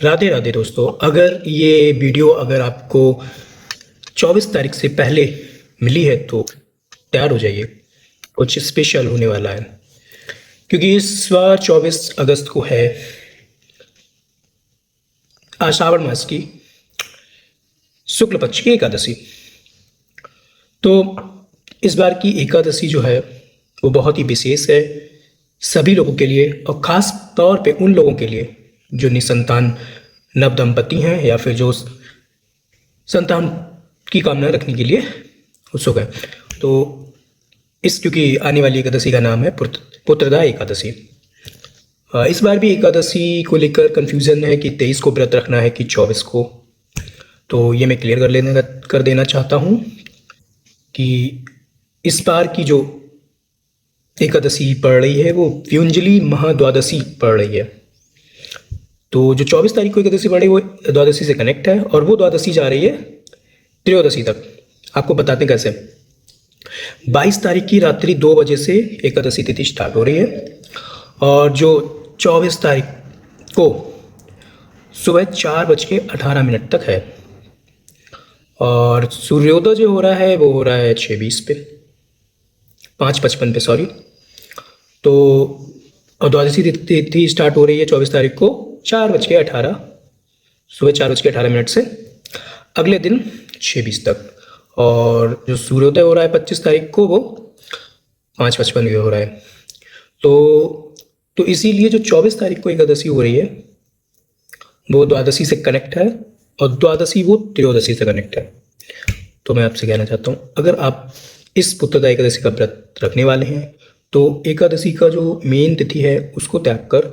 राधे राधे दोस्तों। अगर आपको 24 तारीख से पहले मिली है तो तैयार हो जाइए, कुछ स्पेशल होने वाला है। क्योंकि इस बार 24 अगस्त को है श्रावण मास की शुक्ल पक्ष की एकादशी। तो इस बार की एकादशी जो है वो बहुत ही विशेष है सभी लोगों के लिए, और ख़ास तौर पे उन लोगों के लिए जो निसंतान नव दंपति हैं या फिर जो संतान की कामना रखने के लिए उत्सुक है। तो क्योंकि आने वाली एकादशी का नाम है पुत्रदा एकादशी। इस बार भी एकादशी को लेकर कन्फ्यूज़न है कि 23 को व्रत रखना है कि 24 को। तो ये मैं क्लियर कर देना चाहता हूँ कि इस बार की जो एकादशी पड़ रही है वो व्युंजली महाद्वादशी पड़ रही है। तो जो 24 तारीख को एकादशी पड़ रही है वो द्वादशी से कनेक्ट है, और वो द्वादशी जा रही है त्रयोदशी तक। आपको बताते हैं कैसे। 22 तारीख की रात्रि 2 बजे से एकादशी तिथि स्टार्ट हो रही है, और जो 24 तारीख को सुबह 4:18 तक है, और सूर्योदय जो हो रहा है वो हो रहा है 6:20 पे, 5:55 पे सॉरी। तो और द्वादशी तिथि स्टार्ट हो रही है 24 तारीख को 4:18 सुबह 4:18 से अगले दिन 6:20 तक। और जो सूर्योदय हो रहा है 25 तारीख को वो 5:55 पे हो रहा है। तो इसीलिए जो 24 तारीख को एकादशी हो रही है वो द्वादशी से कनेक्ट है, और द्वादशी वो त्रयोदशी से कनेक्ट है। तो मैं आपसे कहना चाहता हूँ, अगर आप इस पुत्रदा एकादशी का व्रत रखने वाले हैं तो एकादशी का जो मेन तिथि है उसको त्याग कर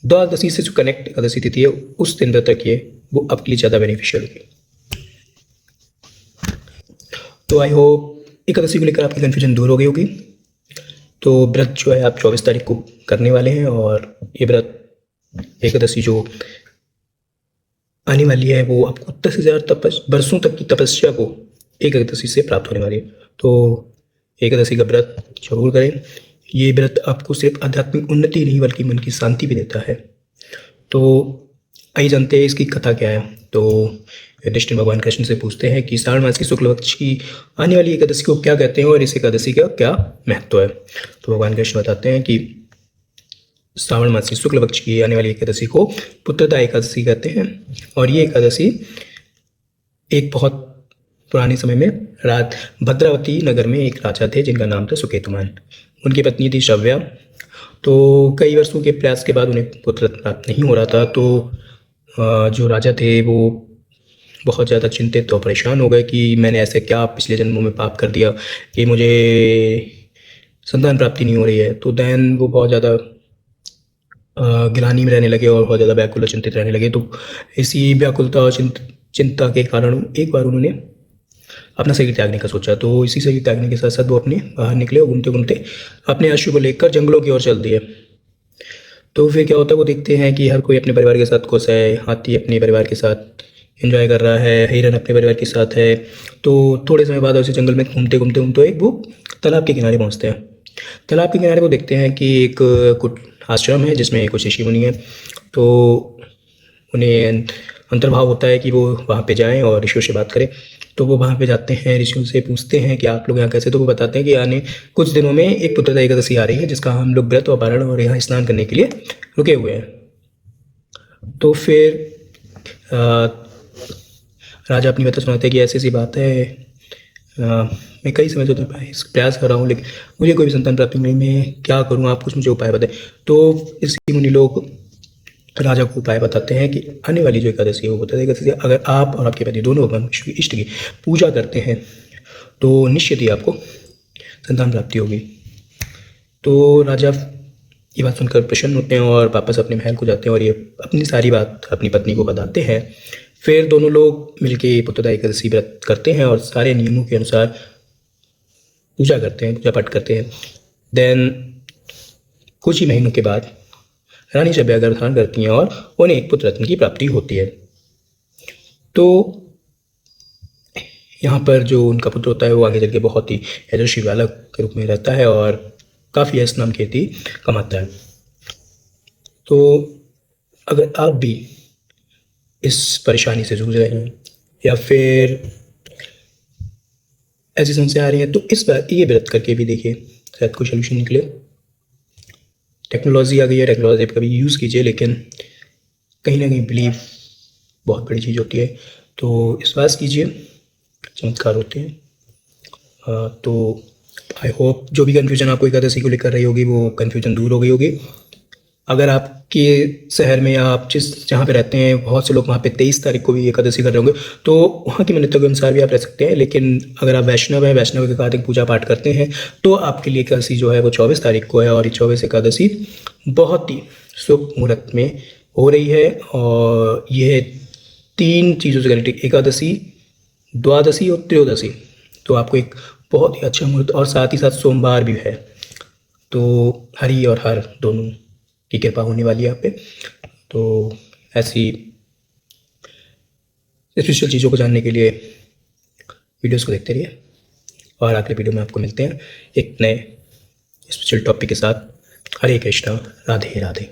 द्वादशी से जो कनेक्ट एकादशी तिथि है उस दिन व्रत रखिए, वो आपके लिए ज़्यादा बेनिफिशियल होगी। तो आई होप एकादशी को लेकर आपकी कन्फ्यूजन दूर हो गई होगी। तो व्रत जो है आप 24 तारीख को करने वाले हैं, और ये व्रत एकादशी जो आने वाली है वो आपको 10,000 वर्षों तक की तपस्या को एकादशी से प्राप्त होने वाली है। तो एकादशी का व्रत जरूर करें। ये व्रत आपको सिर्फ आध्यात्मिक उन्नति नहीं बल्कि मन की शांति भी देता है। तो आइए जानते हैं इसकी कथा क्या है। तो युधिष्ठिर भगवान कृष्ण से पूछते हैं कि श्रावण मास की शुक्ल पक्ष की आने वाली एकादशी को क्या कहते हैं और इस एकादशी का क्या महत्व है। तो भगवान कृष्ण बताते हैं कि श्रावण मास की शुक्ल पक्ष की आने वाली एकादशी को पुत्रदा एकादशी कहते हैं, और ये एकादशी एक बहुत पुराने समय में भद्रावती नगर में एक राजा थे जिनका नाम था सुकेतुमान। उनकी पत्नी थी श्रव्या। तो कई वर्षों के प्रयास के बाद उन्हें पुत्र प्राप्त नहीं हो रहा था। तो जो राजा थे वो बहुत ज़्यादा चिंतित और परेशान हो गए कि मैंने ऐसे क्या पिछले जन्मों में पाप कर दिया कि मुझे संतान प्राप्ति नहीं हो रही है। तो दैन वो बहुत ज़्यादा गिलानी में रहने लगे और बहुत ज़्यादा व्याकुल और चिंतित रहने लगे। तो इसी व्याकुलता और चिंता के कारण एक बार उन्होंने अपना शरीर त्यागने का सोचा। तो इसी शरीर त्यागने के साथ साथ वो अपने बाहर निकले और घूमते घूमते अपने अश्व को लेकर जंगलों की ओर चल दिए। तो फिर क्या होता है, वो देखते हैं कि हर कोई अपने परिवार के साथ खुश है। हाथी अपने परिवार के साथ एंजॉय कर रहा है, हिरन अपने परिवार के साथ है। तो थोड़े समय बाद उसी जंगल में घूमते घूमते घूमते एक वो तालाब के किनारे पहुँचते हैं। तालाब के किनारे वो देखते हैं कि एक कुछ आश्रम है जिसमें कुछ ऋषि मुनि हैं। तो उन्हें अंतर्भाव होता है कि वो वहाँ पे जाएं और ऋषियों से बात करें। तो वो वहाँ पे जाते हैं, ऋषियों से पूछते हैं कि आप लोग यहाँ कैसे। तो वो बताते हैं कि आने कुछ दिनों में एक पुत्रदा एकादशी आ रही है जिसका हम लोग व्रत और पारण और यहाँ स्नान करने के लिए रुके हुए हैं। तो फिर राजा अपनी बातें सुनाते हैं कि ऐसी ऐसी बात है, मैं कई समय से तो प्रयास कर रहा हूँ लेकिन मुझे कोई भी संतान प्राप्ति नहीं, मैं क्या करूँ, आप कुछ मुझे उपाय बताएं। तो ऋषि मुनि लोग राजा को उपाय बताते हैं कि आने वाली जो एकादशी है वो बताते हैं कि अगर आप और आपके पति दोनों भगवान इष्ट की पूजा करते हैं तो निश्चित ही आपको संतान प्राप्ति होगी। तो राजा ये बात सुनकर प्रसन्न होते हैं और वापस अपने महल को जाते हैं और ये अपनी सारी बात अपनी पत्नी को बताते हैं। फिर दोनों लोग मिलके पुत्रदा एकादशी व्रत करते हैं और सारे नियमों के अनुसार पूजा करते हैं, पूजा पाठ करते हैं। देन कुछ ही महीनों के बाद रानी श्रव्या गर्भ धारण करती हैं और उन्हें एक पुत्र रत्न की प्राप्ति होती है। तो यहाँ पर जो उनका पुत्र होता है वो आगे चल के बहुत ही यशस्वी बालक के रूप में रहता है और काफ़ी यश नाम कीर्ति कमाता है। तो अगर आप भी इस परेशानी से जूझ रहे हैं या फिर ऐसी समस्या आ रही है, तो इस बार ये व्रत करके भी देखिए, शायद कोई सोल्यूशन निकले। टेक्नोलॉजी आ गई है, टेक्नोलॉजी पर कभी यूज़ कीजिए, लेकिन कहीं ना कहीं बिलीव बहुत बड़ी चीज़ होती है, तो विश्वास कीजिए, चमत्कार होते हैं। तो आई होप जो भी कन्फ्यूजन आपको एकादशी को लेकर रही होगी वो कन्फ्यूजन दूर हो गई होगी। अगर आपके शहर में या आप जहाँ पे रहते हैं बहुत से लोग वहाँ पे 23 तारीख को भी एकादशी कर रहे होंगे, तो वहाँ की मान्यता के अनुसार भी आप रह सकते हैं। लेकिन अगर आप वैष्णव हैं, वैष्णव के कार्तिक पूजा पाठ करते हैं, तो आपके लिए एकादशी जो है वो 24 तारीख को है, और ये 24 एकादशी बहुत ही शुभ मुहूर्त में हो रही है। और यह 3 चीज़ों से कनेक्टेड, एकादशी, द्वादशी और त्रयोदशी, तो आपको एक बहुत ही अच्छा मुहूर्त, और साथ ही साथ सोमवार भी है, तो हरि और हर दोनों की कृपा होने वाली है आप पे। तो ऐसी स्पेशल चीज़ों को जानने के लिए वीडियोस को देखते रहिए, और अगले वीडियो में आपको मिलते हैं एक नए स्पेशल टॉपिक के साथ। हरे कृष्णा, राधे राधे।